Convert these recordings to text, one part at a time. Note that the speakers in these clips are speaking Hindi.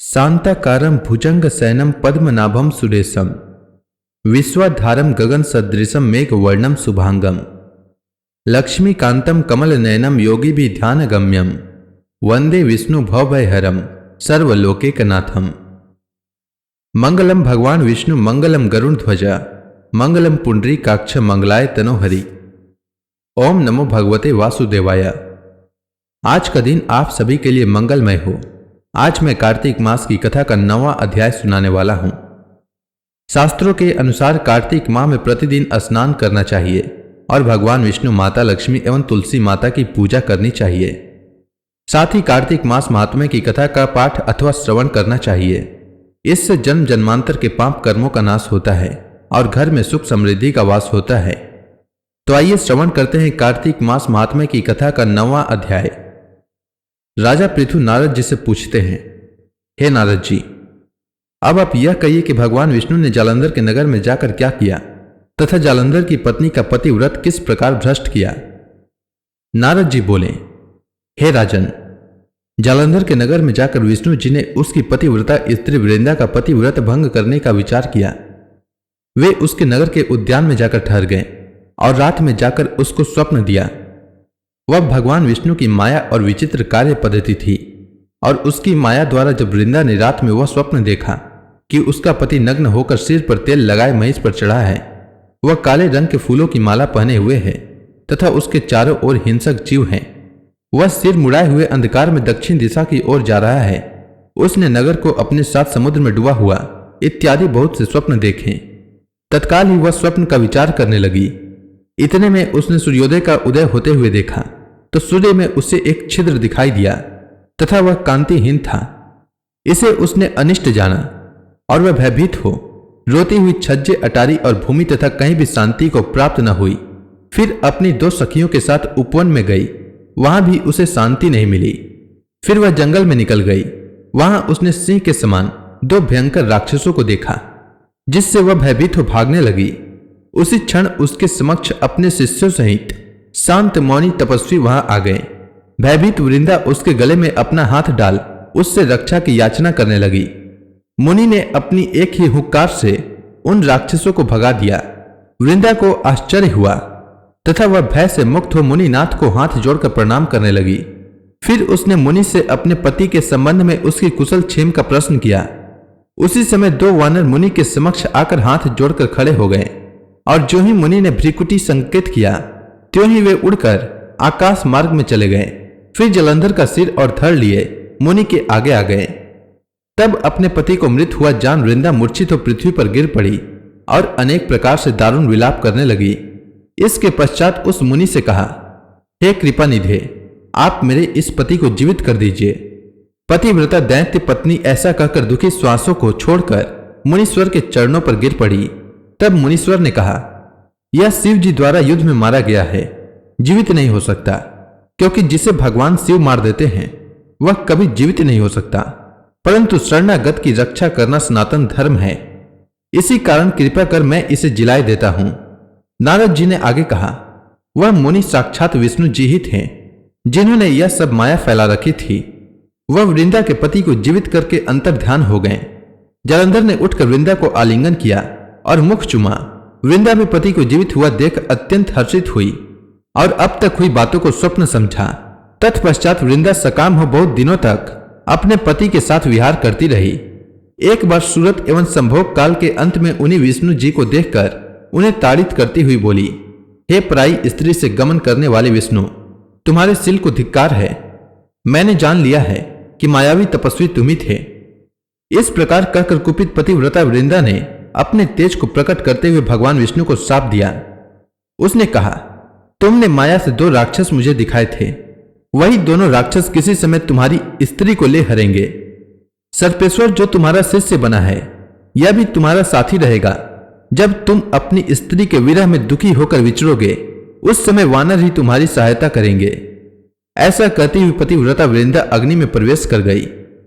शांताकारं भुजंगशयनं पद्मनाभं सुरेशं विश्वाधारं गगनसदृशं मेघवर्णं शुभांगं लक्ष्मीकान्तं कमलनयनं योगिभिर्ध्यानगम्यं वंदे विष्णु भवभयहरं सर्वलोकैकनाथम्। मंगलम भगवान विष्णु मंगलम गरुड़ध्वज मंगलम पुंडरीकाक्ष मंगलाय तनोहरि। ओम नमो भगवते वासुदेवाय। आज का दिन आप सभी के लिए मंगलमय हो। आज मैं कार्तिक मास की कथा का 9वां अध्याय सुनाने वाला हूं। शास्त्रों के अनुसार कार्तिक माह में प्रतिदिन स्नान करना चाहिए और भगवान विष्णु, माता लक्ष्मी एवं तुलसी माता की पूजा करनी चाहिए। साथ ही कार्तिक मास महात्म्य की कथा का पाठ अथवा श्रवण करना चाहिए। इससे जन्म जन्मांतर के पाप कर्मों का नाश होता है और घर में सुख समृद्धि का वास होता है। तो आइए श्रवण करते हैं कार्तिक मास महात्म्य की कथा का 9वां अध्याय। राजा पृथु नारद जी से पूछते हैं, हे नारद जी, अब आप यह कहिए कि भगवान विष्णु ने जालंधर के नगर में जाकर क्या किया तथा जालंधर की पत्नी का पतिव्रत किस प्रकार भ्रष्ट किया। नारद जी बोले, हे राजन, जालंधर के नगर में जाकर विष्णु जी ने उसकी पतिव्रता स्त्री वृंदा का पतिव्रत भंग करने का विचार किया। वे उसके नगर के उद्यान में जाकर ठहर गए और रात में जाकर उसको स्वप्न दिया। वह भगवान विष्णु की माया और विचित्र कार्य पद्धति थी और उसकी माया द्वारा जब वृंदा ने रात में वह स्वप्न देखा कि उसका पति नग्न होकर सिर पर तेल लगाए महिष पर चढ़ा है, वह काले रंग के फूलों की माला पहने हुए है तथा उसके चारों ओर हिंसक जीव हैं, वह सिर मुड़ाए हुए अंधकार में दक्षिण दिशा की ओर जा रहा है, उसने नगर को अपने साथ समुद्र में डूबा हुआ इत्यादि बहुत से स्वप्न देखे। तत्काल ही वह स्वप्न का विचार करने लगी। इतने में उसने सूर्योदय का उदय होते हुए देखा तो सूर्य में उसे एक छिद्र दिखाई दिया तथा वह कांतिहीन था। इसे उसने अनिष्ट जाना और वह भयभीत हो रोती हुई छज्जे, अटारी और भूमि तथा कहीं भी शांति को प्राप्त न हुई। फिर अपनी 2 सखियों के साथ उपवन में गई, वहां भी उसे शांति नहीं मिली। फिर वह जंगल में निकल गई, वहां उसने सिंह के समान 2 भयंकर राक्षसों को देखा जिससे वह भयभीत हो भागने लगी। उसी क्षण उसके समक्ष अपने शिष्यों सहित शांत मौनी तपस्वी वहां आ गए। भयभीत वृंदा उसके गले में अपना हाथ डाल उससे रक्षा की याचना करने लगी। मुनि ने अपनी एक ही हुंकार से उन राक्षसों को भगा दिया। वृंदा को आश्चर्य हुआ तथा वह भय से मुक्त हो मुनिनाथ को हाथ जोड़कर प्रणाम करने लगी। फिर उसने मुनि से अपने पति के संबंध में उसकी कुशल क्षेम का प्रश्न किया। उसी समय 2 वानर मुनि के समक्ष आकर हाथ जोड़कर खड़े हो गए और जो ही मुनि ने भ्रिकुटी संकेत किया त्यों ही वे उड़कर आकाश मार्ग में चले गए। फिर जालंधर का सिर और धड़ लिए मुनि के आगे आ गए। तब अपने पति को मृत हुआ जान वृंदा मूर्छित हो पृथ्वी पर गिर पड़ी और अनेक प्रकार से दारुण विलाप करने लगी। इसके पश्चात उस मुनि से कहा, हे कृपा निधे, आप मेरे इस पति को जीवित कर दीजिए। पतिव्रता दैत्य पत्नी ऐसा कहकर दुखी श्वासों को छोड़कर मुनीश्वर के चरणों पर गिर पड़ी। तब मुनीश्वर ने कहा, यह शिव जी द्वारा युद्ध में मारा गया है, जीवित नहीं हो सकता, क्योंकि जिसे भगवान शिव मार देते हैं वह कभी जीवित नहीं हो सकता। परंतु शरणागत की रक्षा करना सनातन धर्म है, इसी कारण कृपा कर मैं इसे जिलाए देता हूं। नारद जी ने आगे कहा, वह मुनि साक्षात विष्णु जी ही थे जिन्होंने यह सब माया फैला रखी थी। वह वृंदा के पति को जीवित करके अंतर ध्यान हो गए। जालंधर ने उठकर वृंदा को आलिंगन किया और मुख चुमा। वृंदा भी पति को जीवित हुआ देख अत्यंत हर्षित हुई और अब तक हुई बातों को स्वप्न समझा। तत्पश्चात वृंदा सकाम हो बहुत दिनों तक अपने पति के साथ विहार करती रही। एक बार सूरत एवं संभोग काल के अंत में उन्हीं विष्णु जी को देखकर उन्हें ताड़ित करती हुई बोली, हे पराई स्त्री से गमन करने वाले विष्णु, तुम्हारे सिल को धिक्कार है। मैंने जान लिया है कि मायावी तपस्वी तुम ही थे। इस प्रकार कहकर कुपित पतिव्रता वृंदा ने अपने तेज को प्रकट करते हुए भगवान विष्णु को शाप दिया। उसने कहा, तुमने माया से 2 राक्षस मुझे दिखाए थे, वही दोनों राक्षस किसी समय तुम्हारी स्त्री को ले हरेंगे। सर्पेश्वर जो तुम्हारा शिष्य बना है यह भी तुम्हारा साथी रहेगा। जब तुम अपनी स्त्री के विरह में दुखी होकर विचरोगे उस समय वानर ही तुम्हारी सहायता करेंगे। ऐसा कहती हुई पतिव्रता वृंदा अग्नि में प्रवेश कर गई।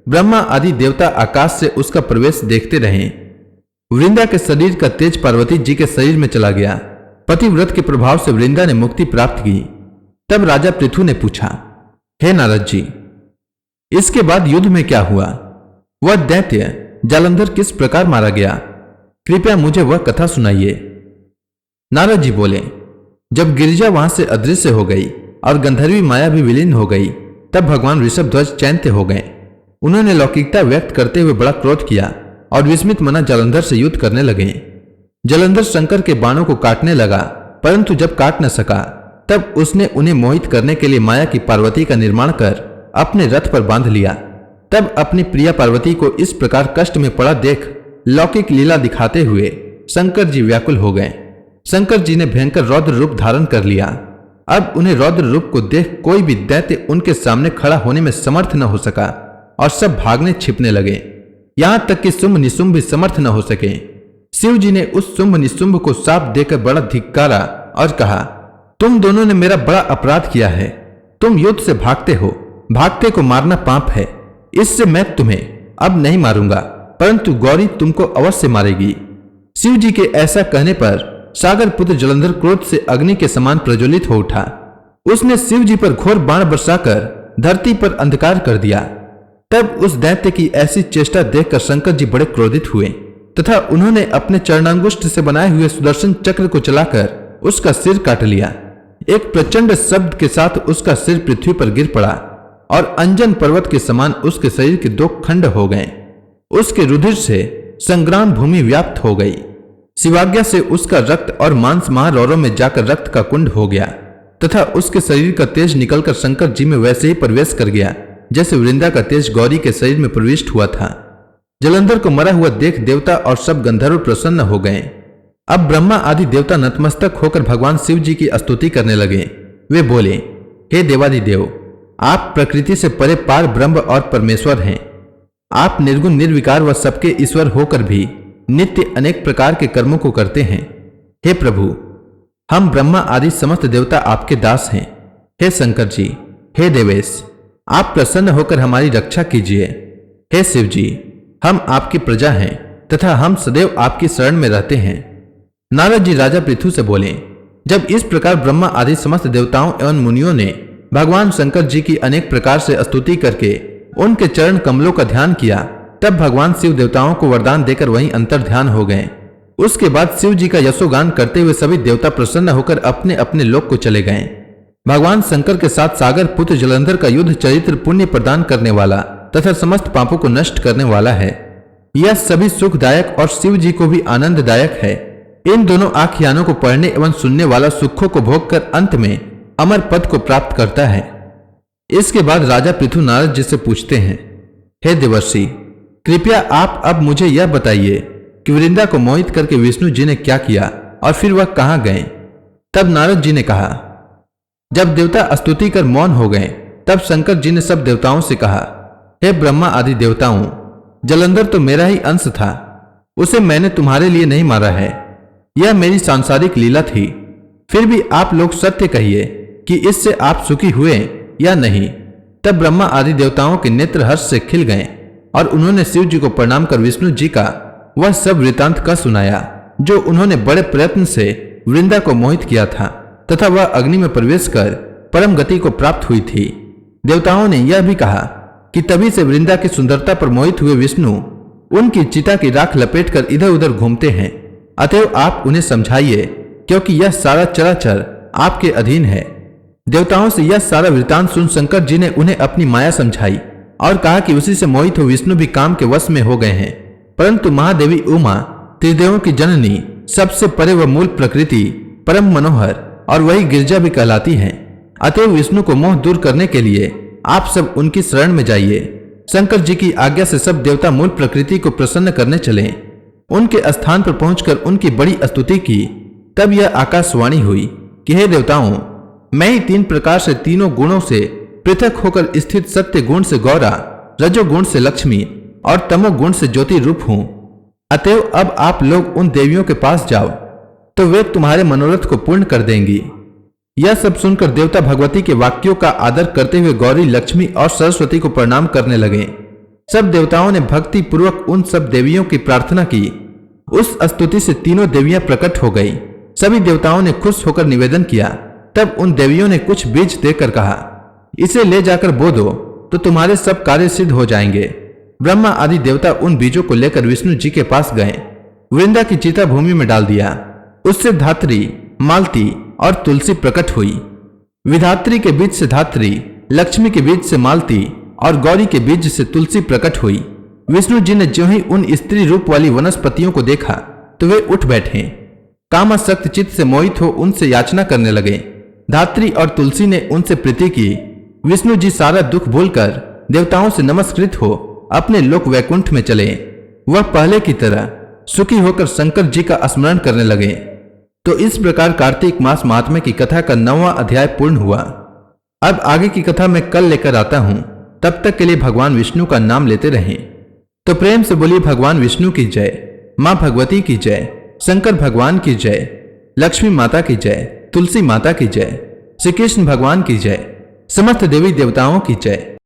ब्रह्मा आदि देवता आकाश से उसका प्रवेश देखते रहे। वृंदा के शरीर का तेज पार्वती जी के शरीर में चला गया। पतिव्रत के प्रभाव से वृंदा ने मुक्ति प्राप्त की। तब राजा पृथु ने पूछा, हे नारद जी, इसके बाद युद्ध में क्या हुआ? वह दैत्य जालंधर किस प्रकार मारा गया, कृपया मुझे वह कथा सुनाइए। नारद जी बोले, जब गिरिजा वहां से अदृश्य हो गई और गंधर्वी माया भी विलीन हो गई, तब भगवान ऋषभध्वज चैत्य हो गए। उन्होंने लौकिकता व्यक्त करते हुए बड़ा क्रोध किया और विस्मित मना जालंधर से युद्ध करने लगे। जालंधर शंकर के बाणों को काटने लगा, परंतु जब काट न सका तब उसने उन्हें मोहित करने के लिए माया की पार्वती का निर्माण कर अपने रथ पर बांध लिया। तब अपनी प्रिया पार्वती को इस प्रकार कष्ट में पड़ा देख लौकिक लीला दिखाते हुए शंकर जी व्याकुल हो गए। शंकर जी ने भयंकर रौद्र रूप धारण कर लिया। अब उन्हें रौद्र रूप को देख कोई भी दैत्य उनके सामने खड़ा होने में समर्थ न हो सका और सब भागने छिपने लगे, यहां तक कि शुंभ निशुंभ भी समर्थ न हो सके। शिव जी ने उस शुंभ निशुंभ को शाप देकर बड़ा धिक्कारा और कहा, तुम दोनों ने मेरा बड़ा अपराध किया है। तुम युद्ध से भागते हो, भागते को मारना पाप है। इससे मैं तुम्हें अब नहीं मारूंगा, परंतु गौरी तुमको अवश्य मारेगी। शिव जी के ऐसा कहने पर सागर पुत्र जलंधर क्रोध से अग्नि के समान प्रज्वलित हो उठा। उसने शिव जी पर घोर बाण बरसाकर धरती पर अंधकार कर दिया। तब उस दैत्य की ऐसी चेष्टा देखकर शंकर जी बड़े क्रोधित हुए तथा उन्होंने अपने चरणांगुष्ठ से बनाए हुए सुदर्शन चक्र को चलाकर उसका सिर काट लिया। एक प्रचंड शब्द के साथ उसका सिर पृथ्वी पर गिर पड़ा और अंजन पर्वत के समान उसके शरीर के 2 खंड हो गए। उसके रुधिर से संग्राम भूमि व्याप्त हो गई। शिवाज्ञा से उसका रक्त और मांस महारौरों में जाकर रक्त का कुंड हो गया तथा उसके शरीर का तेज निकलकर शंकर जी में वैसे ही प्रवेश कर गया जैसे वृंदा का तेज गौरी के शरीर में प्रविष्ट हुआ था। जलंधर को मरा हुआ देख देवता और सब गंधर्व प्रसन्न हो गए। अब ब्रह्मा आदि देवता नतमस्तक होकर भगवान शिव जी की स्तुति करने लगे। वे बोले, हे देवादिदेव, आप प्रकृति से परे पार ब्रह्म और परमेश्वर हैं। आप निर्गुण निर्विकार व सबके ईश्वर होकर भी नित्य अनेक प्रकार के कर्मों को करते हैं। हे प्रभु, हम ब्रह्मा आदि समस्त देवता आपके दास हैं। हे शंकर जी, हे देवेश, आप प्रसन्न होकर हमारी रक्षा कीजिए। हे शिव जी, हम आपकी प्रजा हैं तथा हम सदैव आपकी शरण में रहते हैं। नारद जी राजा पृथु से बोले, जब इस प्रकार ब्रह्मा आदि समस्त देवताओं एवं मुनियों ने भगवान शंकर जी की अनेक प्रकार से स्तुति करके उनके चरण कमलों का ध्यान किया, तब भगवान शिव देवताओं को वरदान देकर वहीं अंतर ध्यान हो गए। उसके बाद शिव जी का यशोगान करते हुए सभी देवता प्रसन्न होकर अपने अपने लोक को चले गए। भगवान शंकर के साथ सागर पुत्र जलंधर का युद्ध चरित्र पुण्य प्रदान करने वाला तथा समस्त पापों को नष्ट करने वाला है। यह सभी सुखदायक और शिव जी को भी आनंददायक है। इन दोनों आख्यानों को पढ़ने एवं सुनने वाला सुखों को भोगकर अंत में अमर पद को प्राप्त करता है। इसके बाद राजा पृथु नारद जी से पूछते हैं, हे देवर्षि, कृपया आप अब मुझे यह बताइए कि वृंदा को मोहित करके विष्णु जी ने क्या किया और फिर वह कहां गए। तब नारद जी ने कहा, जब देवता स्तुति कर मौन हो गए, तब शंकर जी ने सब देवताओं से कहा, हे ब्रह्मा आदि देवताओं, जलंधर तो मेरा ही अंश था, उसे मैंने तुम्हारे लिए नहीं मारा है। यह मेरी सांसारिक लीला थी। फिर भी आप लोग सत्य कहिए कि इससे आप सुखी हुए या नहीं। तब ब्रह्मा आदि देवताओं के नेत्र हर्ष से खिल गए और उन्होंने शिव जी को प्रणाम कर विष्णु जी का वह सब वृतांत का सुनाया जो उन्होंने बड़े प्रयत्न से वृंदा को मोहित किया था तथा वह अग्नि में प्रवेश कर परम गति को प्राप्त हुई थी। देवताओं ने यह भी कहा कि तभी से वृंदा की सुंदरता पर मोहित हुए विष्णु उनकी चिता की राख लपेटकर इधर उधर घूमते हैं। अतएव आप उन्हें समझाइए, क्योंकि यह सारा चराचर आपके अधीन है। देवताओं से यह सारा वृतांत सुन शंकर जी ने उन्हें अपनी माया समझाई और कहा कि उसी से मोहित हो विष्णु भी काम के वश में हो गए हैं। परंतु महादेवी उमा, त्रिदेवों की जननी, सबसे परे व मूल प्रकृति, परम मनोहर और वही गिरजा भी कहलाती हैं। अतएव विष्णु को मोह दूर करने के लिए आप सब उनकी शरण में जाइए। शंकर जी की आज्ञा से सब देवता मूल प्रकृति को प्रसन्न करने चले। उनके स्थान पर पहुंचकर उनकी बड़ी स्तुति की। तब यह आकाशवाणी हुई कि हे देवताओं, मैं ही 3 प्रकार से तीनों गुणों से पृथक होकर स्थित सत्य गुण से गौरा, रजोगुण से लक्ष्मी और तमोगुण से ज्योति रूप हूं। अतएव अब आप लोग उन देवियों के पास जाओ तो वे तुम्हारे मनोरथ को पूर्ण कर देंगी। यह सब सुनकर देवता भगवती के वाक्यों का आदर करते हुए गौरी, लक्ष्मी और सरस्वती को प्रणाम करने लगे। सब देवताओं ने भक्ति पूर्वक उन सब देवियों की प्रार्थना की। उस स्तुति से तीनों देवियां प्रकट हो गई। सभी देवताओं ने खुश होकर निवेदन किया। तब उन देवियों ने कुछ बीज देकर कहा, इसे ले जाकर बो दो तो तुम्हारे सब कार्य सिद्ध हो जाएंगे। ब्रह्मा आदि देवता उन बीजों को लेकर विष्णु जी के पास गए। वृंदा की चिता भूमि में डाल दिया। उससे धात्री, मालती और तुलसी प्रकट हुई। विधात्री के बीज से धात्री, लक्ष्मी के बीज से मालती और गौरी के बीज से तुलसी प्रकट हुई। विष्णु जी ने ज्यों ही उन स्त्री रूप वाली वनस्पतियों को देखा तो वे उठ बैठे। कामासक्त चित्त से मोहित हो उनसे याचना करने लगे। धात्री और तुलसी ने उनसे प्रीति की। विष्णु जी सारा दुख भूलकर देवताओं से नमस्कृत हो अपने लोक वैकुंठ में चले। वह पहले की तरह सुखी होकर शंकर जी का स्मरण करने लगे। तो इस प्रकार कार्तिक मास महात्म्य की कथा का 9वां अध्याय पूर्ण हुआ। अब आगे की कथा मैं कल लेकर आता हूं। तब तक के लिए भगवान विष्णु का नाम लेते रहें। तो प्रेम से बोलिए भगवान विष्णु की जय, मां भगवती की जय, शंकर भगवान की जय, लक्ष्मी माता की जय, तुलसी माता की जय, श्री कृष्ण भगवान की जय, समस्त देवी देवताओं की जय।